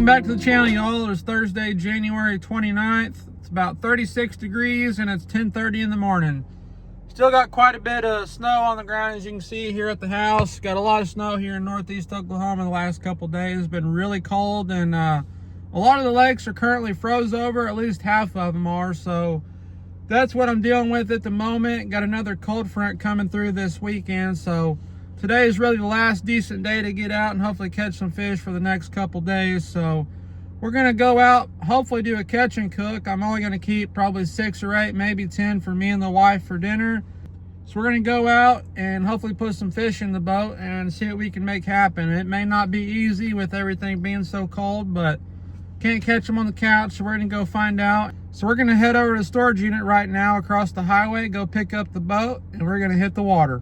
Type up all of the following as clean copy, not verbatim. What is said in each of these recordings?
Welcome back to the channel, y'all. It's Thursday, January 29th. It's about 36 degrees and it's 10:30 in the morning. Still got quite a bit of snow on the ground, as you can see here at the house. Got a lot of snow here in northeast Oklahoma the last couple days. It's been really cold, and a lot of the lakes are currently froze over. At least half of them are, so that's what I'm dealing with at the moment. Got another cold front coming through this weekend, so today is really the last decent day to get out and hopefully catch some fish for the next couple days. So we're gonna go out, hopefully do a catch and cook. I'm only gonna keep probably 6 or 8, maybe 10 for me and the wife for dinner. So we're gonna go out and hopefully put some fish in the boat and see what we can make happen. It may not be easy with everything being so cold, but can't catch them on the couch, so we're gonna go find out. So we're gonna head over to the storage unit right now across the highway, go pick up the boat, and we're gonna hit the water.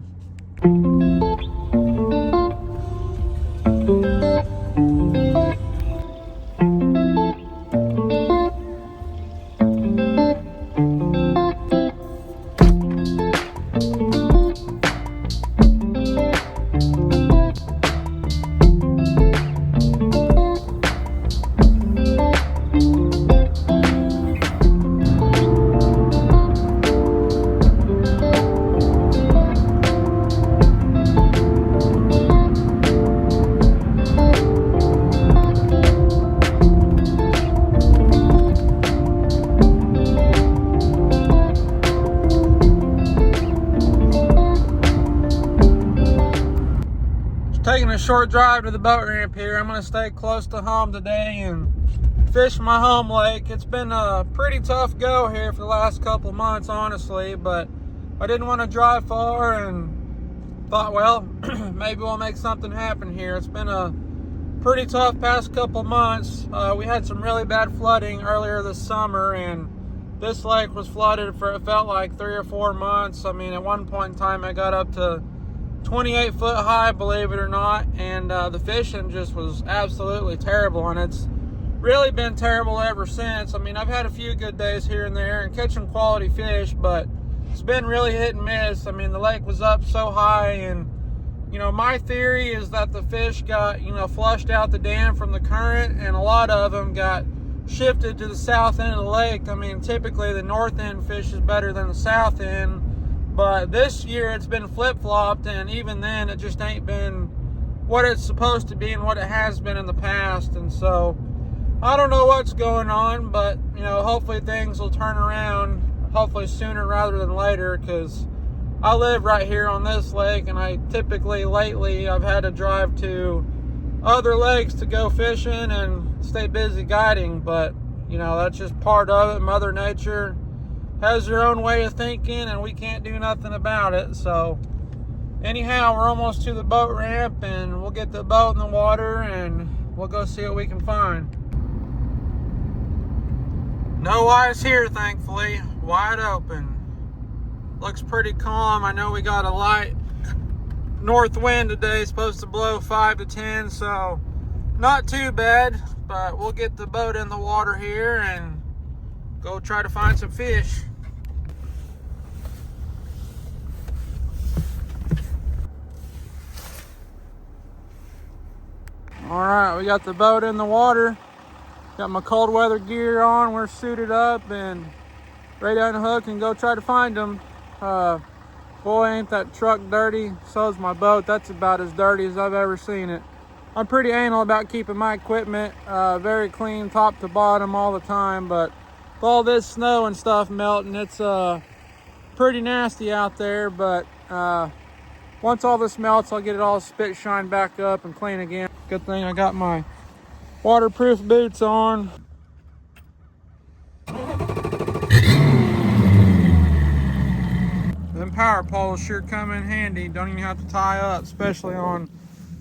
Taking a short drive to the boat ramp here. I'm going to stay close to home today and fish my home lake. It's been a pretty tough go here for the last couple months, honestly, but I didn't want to drive far and thought, well, maybe we'll make something happen here. It's been a pretty tough past couple months. We had some really bad flooding earlier this summer, and this lake was flooded for, it felt like 3 or 4 months. I mean, at one point in time, I got up to 28 foot high, believe it or not, and the fishing just was absolutely terrible, and it's really been terrible ever since. I mean, I've had a few good days here and there and catching quality fish, but it's been really hit and miss. I mean, the lake was up so high, and you know, my theory is that the fish got, you know, flushed out the dam from the current, and a lot of them got shifted to the south end of the lake. I mean, typically the north end fish is better than the south end, but this year it's been flip-flopped, and even then it just ain't been what it's supposed to be and what it has been in the past. And so I don't know what's going on, but you know, hopefully things will turn around, hopefully sooner rather than later, because I live right here on this lake, and I typically lately I've had to drive to other lakes to go fishing and stay busy guiding, but you know, that's just part of it. Mother Nature has their own way of thinking, and we can't do nothing about it. So anyhow, we're almost to the boat ramp, and we'll get the boat in the water and we'll go see what we can find. No ice here, thankfully. Wide open. Looks pretty calm. I know we got a light north wind today, supposed to blow 5 to 10, so not too bad, but we'll get the boat in the water here and go try to find some fish. All right, we got the boat in the water. Got my cold weather gear on. We're suited up and ready to unhook and go try to find them. Boy, ain't that truck dirty. So's my boat. That's about as dirty as I've ever seen it. I'm pretty anal about keeping my equipment very clean, top to bottom, all the time, but with all this snow and stuff melting, it's pretty nasty out there. But once all this melts, I'll get it all spit shine back up and clean again. Good thing I got my waterproof boots on. Them power poles sure come in handy. Don't even have to tie up, especially on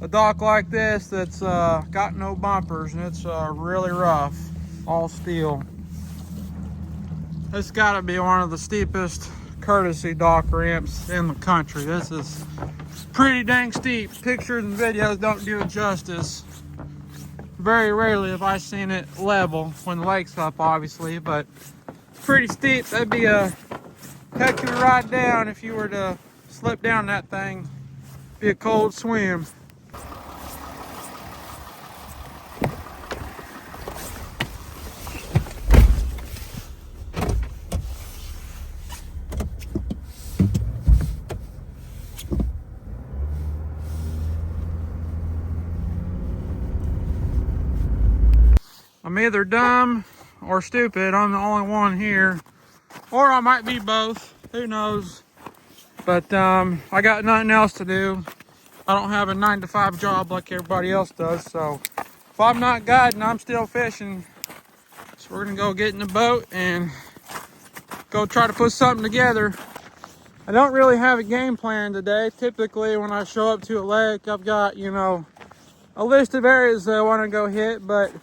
a dock like this that's got no bumpers, and it's really rough, all steel. This got to be one of the steepest courtesy dock ramps in the country. This is pretty dang steep. Pictures and videos don't do it justice. Very rarely have I seen it level when the lake's up, obviously, but pretty steep. That'd be a heck of a ride down if you were to slip down that thing. Be a cold swim. I'm either dumb or stupid. I'm the only one here. Or I might be both. Who knows? But I got nothing else to do. I don't have a 9-to-5 job like everybody else does. So if I'm not guiding, I'm still fishing. So we're gonna go get in the boat and go try to put something together. I don't really have a game plan today. Typically when I show up to a lake, I've got, you know, a list of areas that I want to go hit. But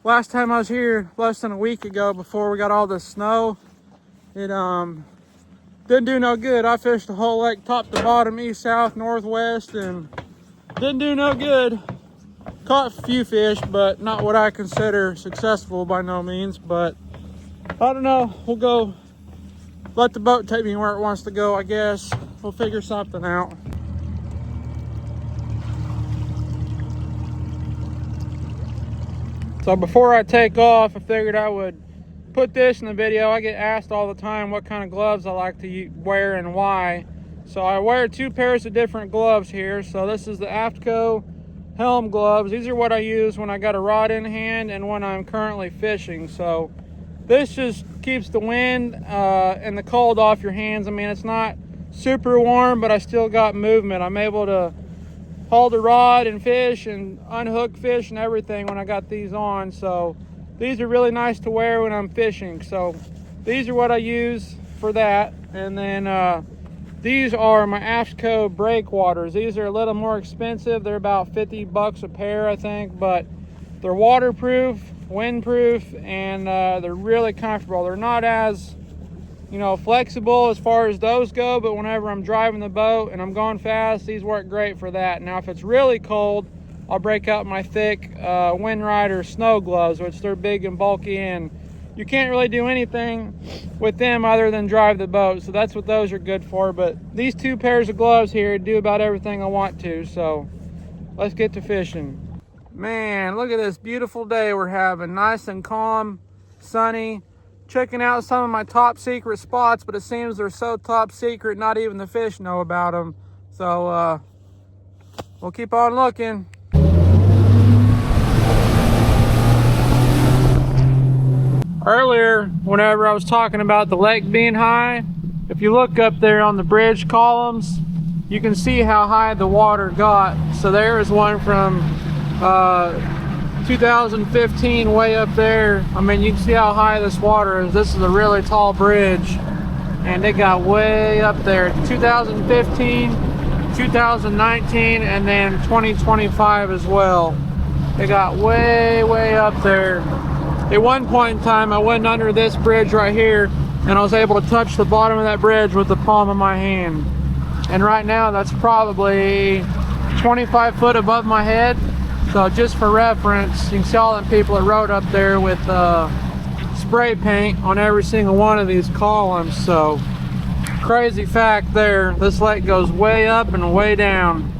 last time I was here, less than a week ago, before we got all this snow, it didn't do no good. I fished the whole lake top to bottom, east, south, northwest, and didn't do no good. Caught a few fish, but not what I consider successful by no means. But I don't know, we'll go let the boat take me where it wants to go, I guess. We'll figure something out. So before I take off, I figured I would put this in the video. I get asked all the time what kind of gloves I like to wear and why. So I wear 2 pairs of different gloves here. So this is the AFTCO helm gloves. These are what I use when I got a rod in hand and when I'm currently fishing. So this just keeps the wind and the cold off your hands. I mean, it's not super warm, but I still got movement. I'm able to hold the rod and fish and unhook fish and everything when I got these on. So these are really nice to wear when I'm fishing. So these are what I use for that. And then these are my AFTCO breakwaters. These are a little more expensive. They're about 50 bucks a pair, I think, but they're waterproof, windproof, and they're really comfortable. They're not as, you know, flexible as far as those go, but whenever I'm driving the boat and I'm going fast, these work great for that. Now if it's really cold, I'll break out my thick Wind Rider snow gloves, which they're big and bulky, and you can't really do anything with them other than drive the boat. So that's what those are good for. But these 2 pairs of gloves here do about everything I want to. So let's get to fishing. Man, look at this beautiful day we're having. Nice and calm, sunny. Checking out some of my top secret spots, but it seems they're so top secret, not even the fish know about them. So we'll keep on looking. Earlier, whenever I was talking about the lake being high, if you look up there on the bridge columns, you can see how high the water got. So there is one from 2015 way up there. I mean, you can see how high this water is. This is a really tall bridge, and it got way up there. 2015, 2019, and then 2025 as well. It got way up there. At one point in time, I went under this bridge right here, and I was able to touch the bottom of that bridge with the palm of my hand. And right now, that's probably 25 foot above my head. So just for reference, you can see all the people that rode up there with spray paint on every single one of these columns. So crazy fact there, this lake goes way up and way down.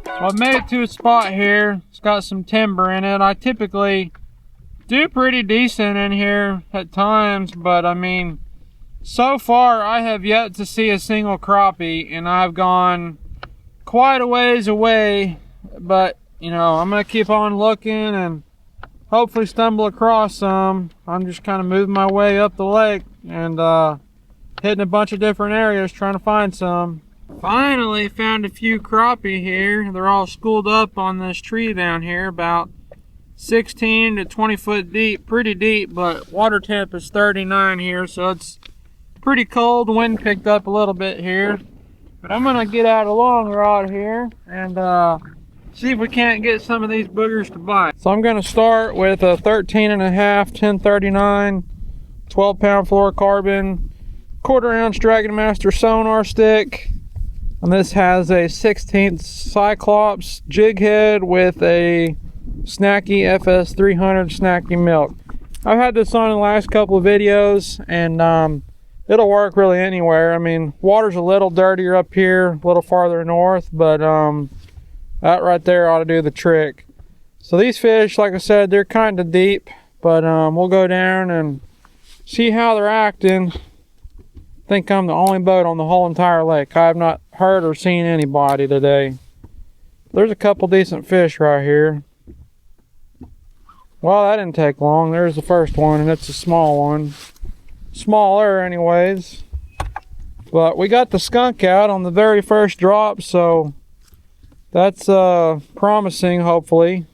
So I've made it to a spot here. It's got some timber in it. I typically do pretty decent in here at times, but I mean, so far I have yet to see a single crappie, and I've gone quite a ways away. But you know, I'm gonna keep on looking and hopefully stumble across some. I'm just kind of moving my way up the lake and hitting a bunch of different areas trying to find some. Finally found a few crappie here. They're all schooled up on this tree down here, about 16 to 20 foot deep, pretty deep, but water temp is 39 here, so it's pretty cold. Wind picked up a little bit here, but I'm gonna get out a long rod here and see if we can't get some of these boogers to bite. So I'm gonna start with a 13.5 1039 12-pound fluorocarbon 1/4 ounce Dragon Master sonar stick. And this has a 16th Cyclops jig head with a Snacky FS300 Snacky milk. I've had this on in the last couple of videos, and it'll work really anywhere. I mean, water's a little dirtier up here, a little farther north, but that right there ought to do the trick. So these fish, like I said, they're kind of deep, but we'll go down and see how they're acting. I think I'm the only boat on the whole entire lake. I have not heard or seen anybody today. There's a couple decent fish right here. Well, that didn't take long. There's the first one, and it's a small one. Smaller anyways. But we got the skunk out on the very first drop, so that's promising, hopefully.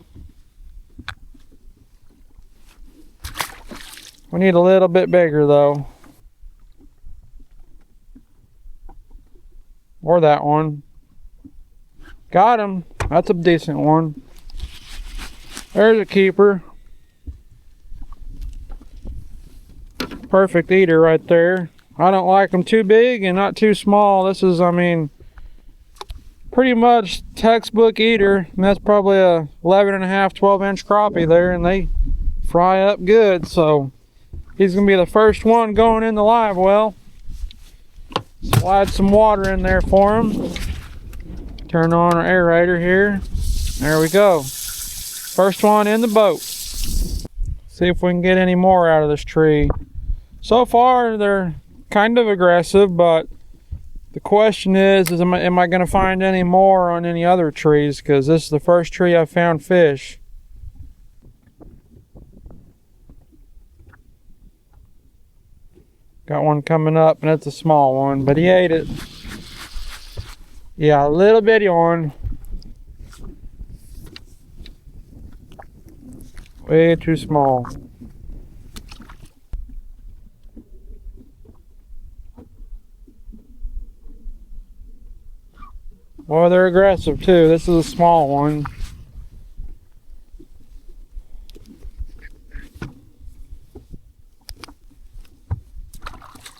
We need a little bit bigger though. Or that one. Got him. That's a decent one. There's a keeper. Perfect eater right there. I don't like them too big and not too small. This is, I mean, pretty much textbook eater. And that's probably a 11.5, 12-inch crappie there, and they fry up good. So he's gonna be the first one going in the live well. So we'll add some water in there for him. Turn on our aerator here. There we go. First one in the boat. See if we can get any more out of this tree. So far, they're kind of aggressive, but the question is am I going to find any more on any other trees? Because this is the first tree I found fish. Got one coming up, and it's a small one, but he ate it. Yeah, a little bitty one. Way too small. Well, they're aggressive too. This is a small one.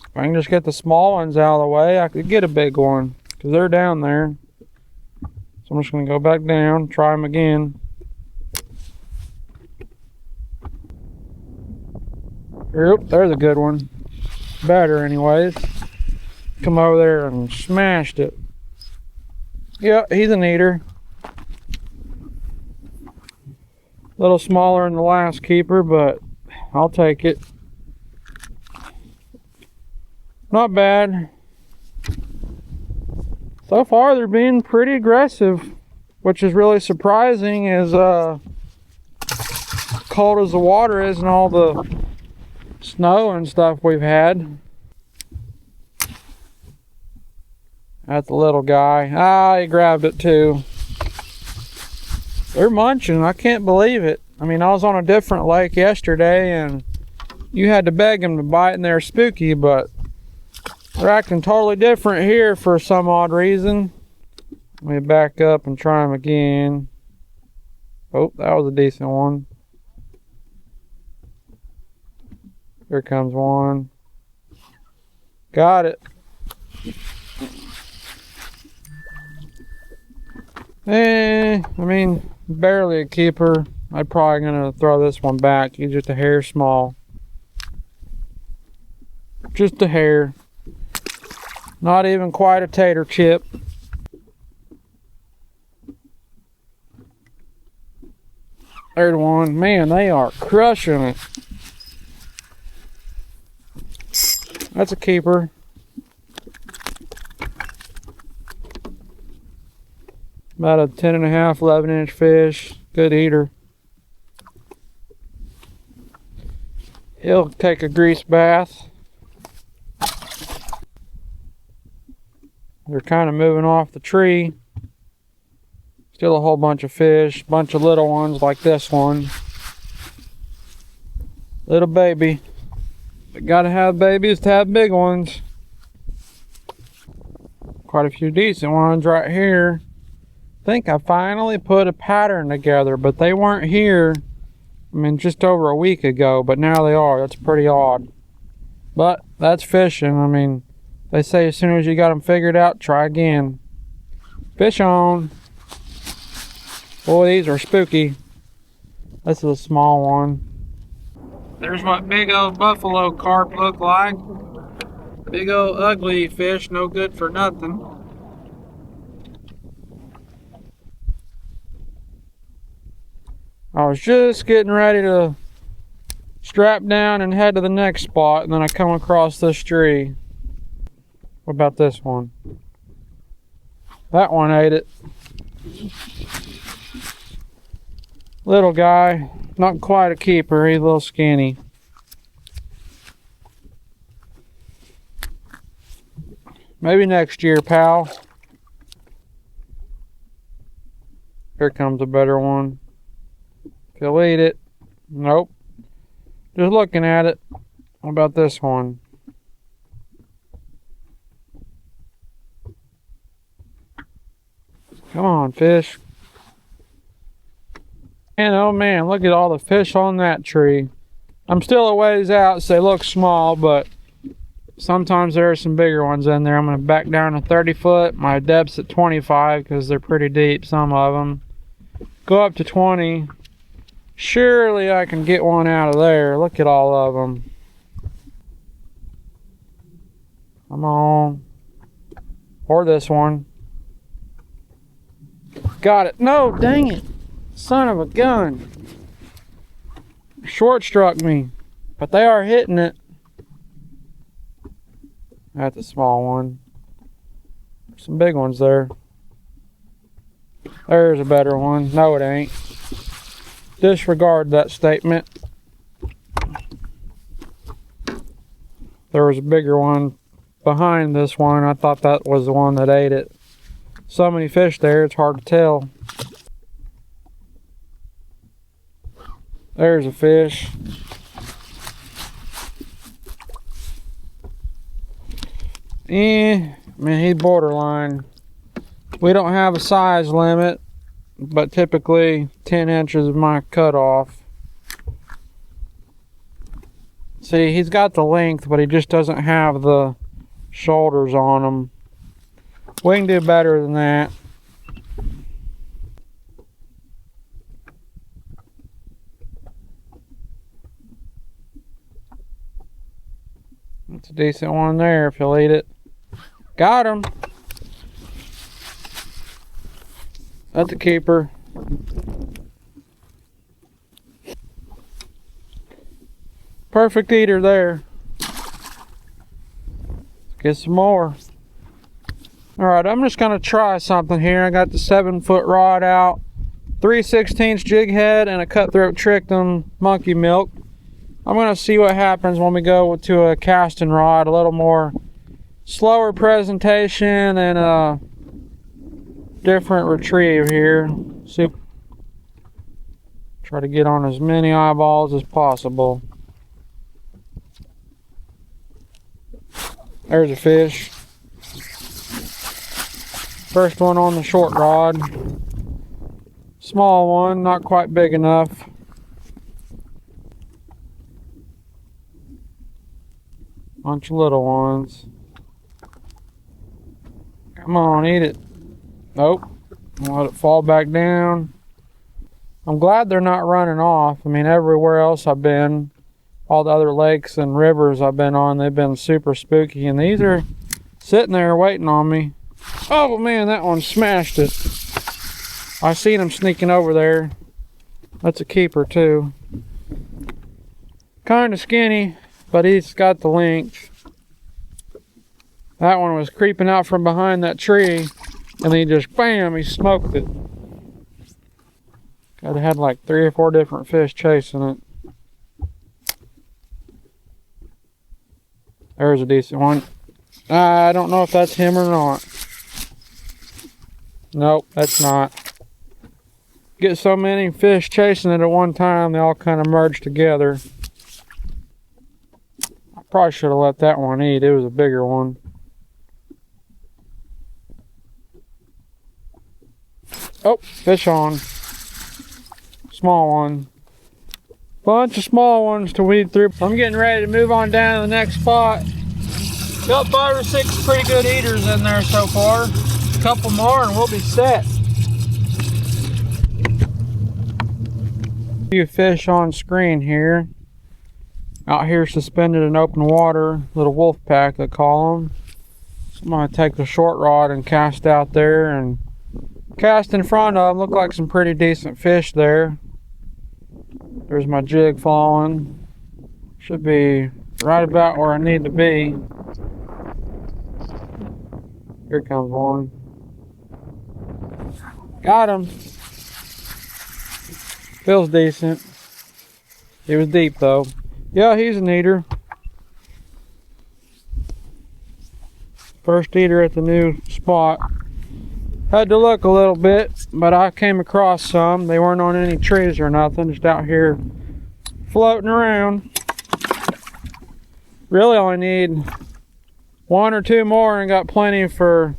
If I can just get the small ones out of the way, I could get a big one, because they're down there. So I'm just going to go back down, try them again. Oop, there's a good one. Better anyways. Come over there and smashed it. Yeah, he's an eater. A little smaller than the last keeper, but I'll take it. Not bad. So far they're being pretty aggressive, which is really surprising as cold as the water is and all the snow and stuff we've had. That's a little guy. Ah, he grabbed it too. They're munching. I can't believe it. I mean, I was on a different lake yesterday and you had to beg them to bite and they're spooky, but they're acting totally different here for some odd reason. Let me back up and try them again. Oh, that was a decent one. Here comes one. Got it. I mean, barely a keeper. I'm probably gonna throw this one back. He's just a hair small. Just a hair. Not even quite a tater chip. There's one. Man, they are crushing it. That's a keeper. About a 10.5, 11-inch fish. Good eater. He'll take a grease bath. They're kind of moving off the tree. Still a whole bunch of fish. Bunch of little ones like this one. Little baby. But gotta have babies to have big ones. Quite a few decent ones right here. I think I finally put a pattern together, but they weren't here, I mean, just over a week ago, but now they are. That's pretty odd. But that's fishing. I mean, they say as soon as you got them figured out, try again. Fish on. Boy, these are spooky. This is a small one. There's what big old buffalo carp look like. Big old ugly fish, no good for nothing. I was just getting ready to strap down and head to the next spot, and then I come across this tree. What about this one? That one ate it. Little guy, not quite a keeper, he's a little skinny. Maybe next year, pal. Here comes a better one. He'll eat it. Nope. Just looking at it. What about this one? Come on, fish. And oh man, look at all the fish on that tree. I'm still a ways out, so they look small, but sometimes there are some bigger ones in there. I'm going to back down to 30 foot. My depth's at 25 because they're pretty deep, some of them. Go up to 20. Surely I can get one out of there. Look at all of them. Come on. Or this one. Got it. No, dang it. Son of a gun. Short struck me. But they are hitting it. That's a small one. Some big ones there. There's a better one. No, it ain't. Disregard that statement. There was a bigger one behind this one. I thought that was the one that ate it. So many fish there, it's hard to tell. There's a fish. I mean, he's borderline. We don't have a size limit, but typically 10 inches is my cutoff. See, he's got the length, but he just doesn't have the shoulders on him. We can do better than that. That's a decent one there if you'll eat it. Got him. That's a keeper. Perfect eater there. Get some more. Alright, I'm just going to try something here. I got the 7-foot rod out, 3/16 jig head, and a cutthroat tricked monkey milk. I'm going to see what happens when we go to a casting rod, a little more slower presentation and a different retrieve here. See, try to get on as many eyeballs as possible. There's a fish. First one on the short rod. Small one, not quite big enough. Bunch of little ones. Come on, eat it. Nope. Let it fall back down. I'm glad they're not running off. I mean, everywhere else I've been, all the other lakes and rivers I've been on, they've been super spooky, and these are sitting there waiting on me. Oh man, that one smashed it. I seen him sneaking over there. That's a keeper too. Kind of skinny, but he's got the length. That one was creeping out from behind that tree, and then he just, bam, he smoked it. God, it had like 3 or 4 different fish chasing it. There's a decent one. I don't know if that's him or not. Nope, that's not. Get so many fish chasing it at one time, they all kind of merge together. I probably should have let that one eat. It was a bigger one. Oh, fish on. Small one. Bunch of small ones to weed through. I'm getting ready to move on down to the next spot. Got 5 or 6 pretty good eaters in there so far. A couple more and we'll be set. A few fish on screen here. Out here suspended in open water. Little wolf pack they call them. So I'm going to take the short rod and cast out there and cast in front of them. Look like some pretty decent fish there. There's my jig falling. Should be right about where I need to be. Here comes one. Got him. Feels decent. He was deep though. Yeah, he's an eater. First eater at the new spot. Had to look a little bit, but I came across some. They weren't on any trees or nothing, just out here floating around. Really only need one or two more and got plenty for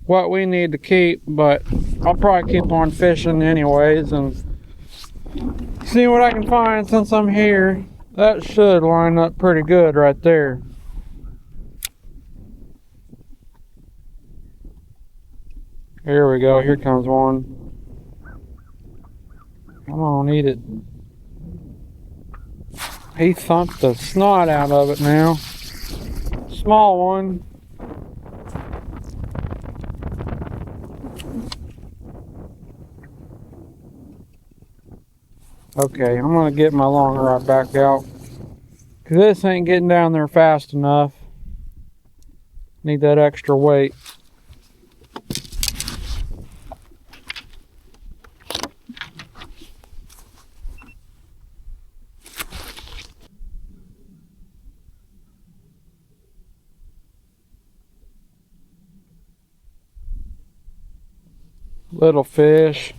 what we need to keep, but I'll probably keep on fishing anyways and see what I can find since I'm here. That should line up pretty good right there. Here we go, here comes one. Come on, eat it. He thumped the snot out of it now. Small one. Okay, I'm gonna get my long rod back out, cause this ain't getting down there fast enough. Need that extra weight. Little fish.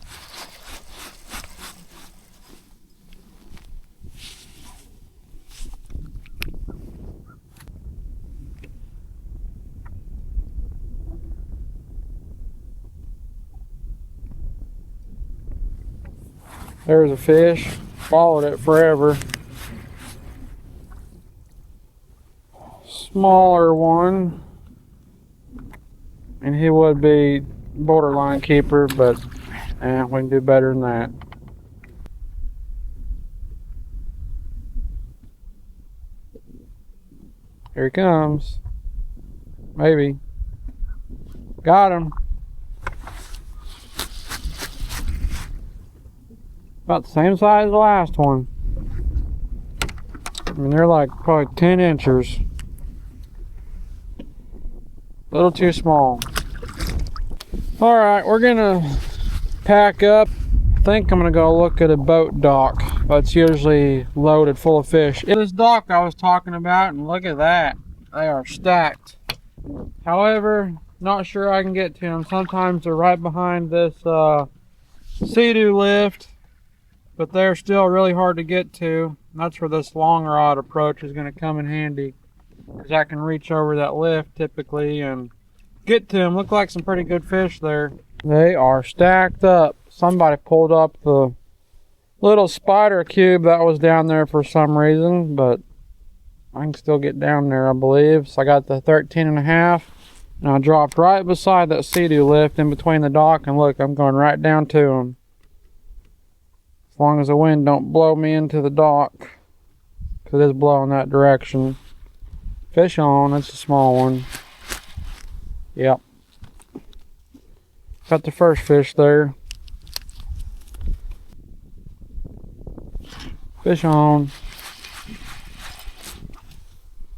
There's a fish. Followed it forever. Smaller one. And he would be borderline keeper, but we can do better than that. Here he comes. Maybe. Got him. About the same size as the last one. I mean, they're like probably 10 inches. A little too small. Alright, we're gonna pack up. I think I'm gonna go look at a boat dock that's usually loaded full of fish. This dock I was talking about, and look at that. They are stacked. However, not sure I can get to them. Sometimes they're right behind this sea-doo lift, but they're still really hard to get to. And that's where this long rod approach is gonna come in handy, because I can reach over that lift typically and get to them. Look like some pretty good fish there. They are stacked up. Somebody pulled up the little spider cube that was down there for some reason, but I can still get down there, I believe. So I got the 13.5, and I dropped right beside that sea-doo lift in between the dock, and look, I'm going right down to them. As long as the wind don't blow me into the dock, because it's blowing that direction. Fish on, that's a small one. Yep. Got the first fish there. Fish on.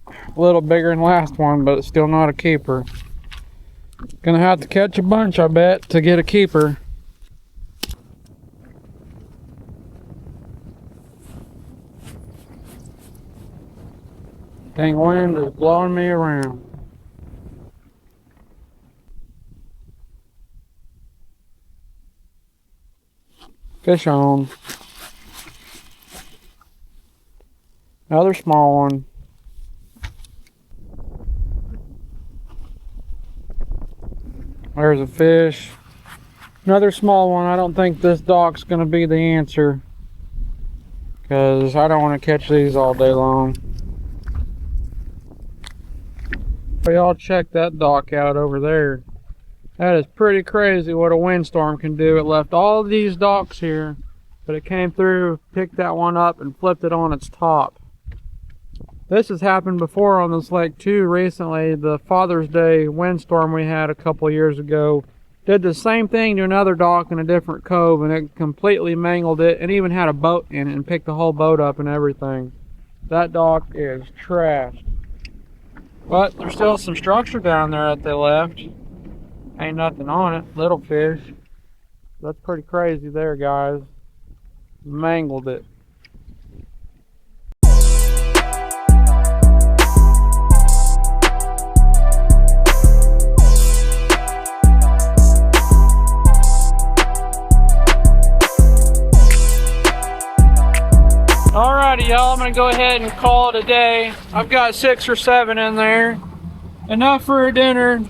A little bigger than the last one, but it's still not a keeper. Gonna have to catch a bunch, I bet, to get a keeper. Dang wind is blowing me around. Fish on. Another small one. There's a fish. Another small one. I don't think this dock's going to be the answer, because I don't want to catch these all day long. Y'all check that dock out over there. That is pretty crazy what a windstorm can do. It left all of these docks here, but it came through, picked that one up, and flipped it on its top. This has happened before on this lake too recently. The Father's Day windstorm we had a couple years ago Did the same thing to another dock in a different cove, and it completely mangled it, and even had a boat in it and picked the whole boat up and everything. That dock is trashed. But there's still some structure down there that they left. Ain't nothing on it, little fish. That's pretty crazy there, guys. Mangled it. Alrighty, y'all, I'm gonna go ahead and call it a day. I've got 6 or 7 in there. Enough for a dinner.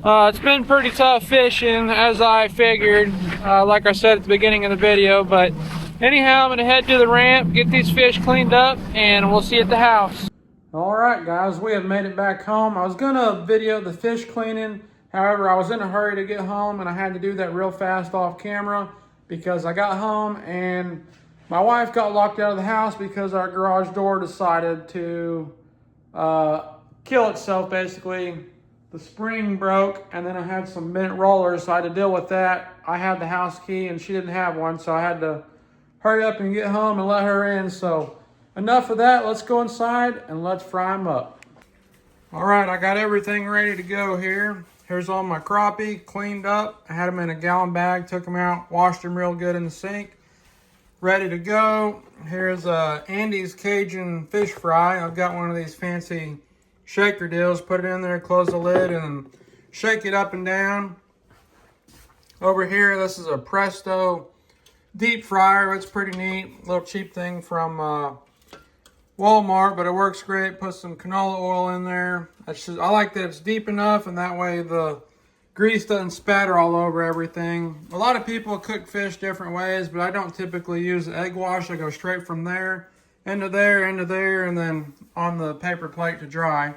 It's been pretty tough fishing, as I figured, like I said at the beginning of the video. But anyhow, I'm gonna head to the ramp, get these fish cleaned up, and we'll see you at the house. Alright guys, we have made it back home. I was gonna video the fish cleaning. However, I was in a hurry to get home, and I had to do that real fast off camera because I got home and my wife got locked out of the house because our garage door decided to kill itself, basically. The spring broke, and then I had some bent rollers, so I had to deal with that. I had the house key, and she didn't have one, so I had to hurry up and get home and let her in. So enough of that. Let's go inside, and let's fry them up. All right, I got everything ready to go here. Here's all my crappie cleaned up. I had them in a gallon bag, took them out, washed them real good in the sink. Ready to go. Here's Andy's Cajun fish fry. I've got one of these fancy shaker deals. Put it in there, close the lid, and shake it up and down. Over here, this is a Presto deep fryer. It's pretty neat. Little cheap thing from Walmart, but it works great. Put some canola oil in there. I like that it's deep enough, and that way the grease doesn't spatter all over everything. A lot of people cook fish different ways, but I don't typically use the egg wash. I go straight from there, into there, into there, and then on the paper plate to dry.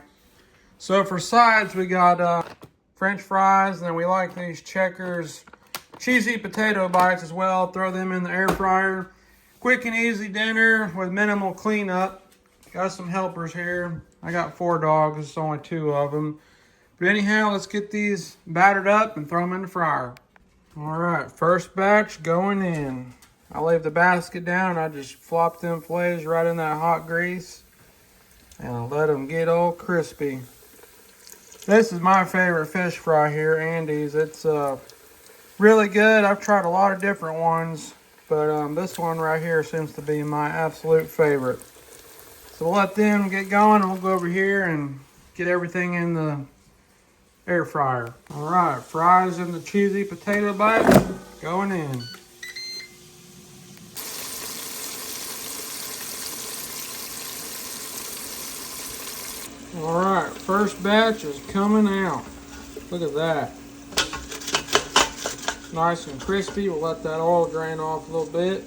So for sides, we got French fries, and then we like these Checkers cheesy potato bites as well. Throw them in the air fryer. Quick and easy dinner with minimal cleanup. Got some helpers here. I got 4 dogs, it's only 2 of them. But anyhow, let's get these battered up and throw them in the fryer. All right, first batch going in. I leave the basket down. I just flop them fillets right in that hot grease and I'll let them get all crispy. This is my favorite fish fry here, Andy's. It's really good. I've tried a lot of different ones, but this one right here seems to be my absolute favorite. So we'll let them get going, and we'll go over here and get everything in the air fryer. All right, fries and the cheesy potato bites going in. All right, first batch is coming out. Look at that. It's nice and crispy. We'll let that oil drain off a little bit.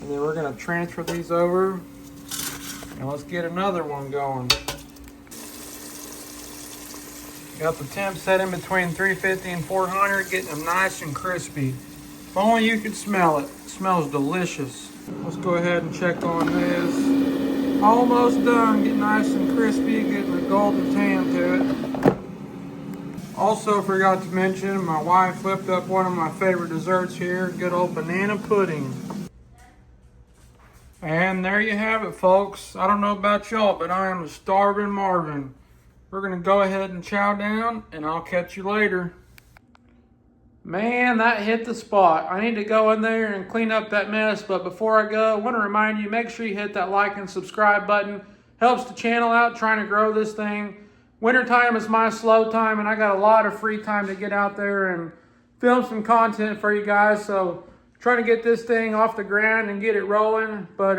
And then we're gonna transfer these over. And let's get another one going. Got the temp set in between 350 and 400, getting them nice and crispy. If only you could smell it. It smells delicious. Let's go ahead and check on this. Almost done, getting nice and crispy, getting a golden tan to it. Also forgot to mention, my wife whipped up one of my favorite desserts here, good old banana pudding. And there you have it, folks. I don't know about y'all, but I am a starving Marvin. We're gonna go ahead and chow down, and I'll catch you later. Man, that hit the spot. I need to go in there and clean up that mess, but before I go, I want to remind you, make sure you hit that like and subscribe button. Helps the channel out, trying to grow this thing. Wintertime is my slow time, and I got a lot of free time to get out there and film some content for you guys, so trying to get this thing off the ground and get it rolling. But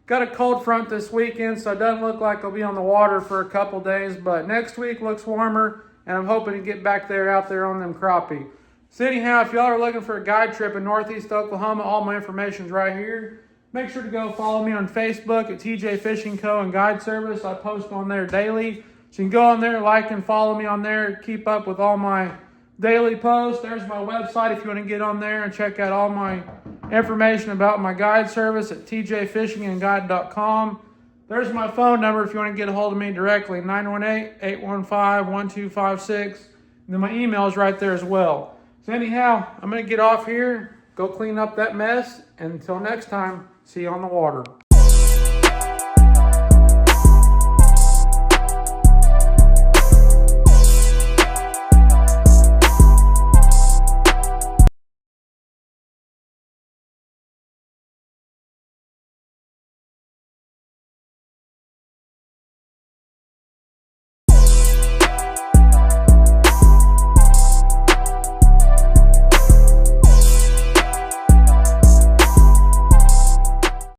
got a cold front this weekend, so it doesn't look like I'll be on the water for a couple days, but next week looks warmer, and I'm hoping to get back there out there on them crappie. So anyhow, if y'all are looking for a guide trip in Northeast Oklahoma, all my information's right here. Make sure to go follow me on Facebook at TJ Fishing Co. and Guide Service. I post on there daily. So you can go on there, like and follow me on there, keep up with all my daily posts. There's my website if you want to get on there and check out all my information about my guide service at tjfishingandguide.com. There's my phone number if you want to get a hold of me directly, 918-815-1256. And then my email is right there as well. So anyhow, I'm going to get off here, go clean up that mess, and until next time, see you on the water.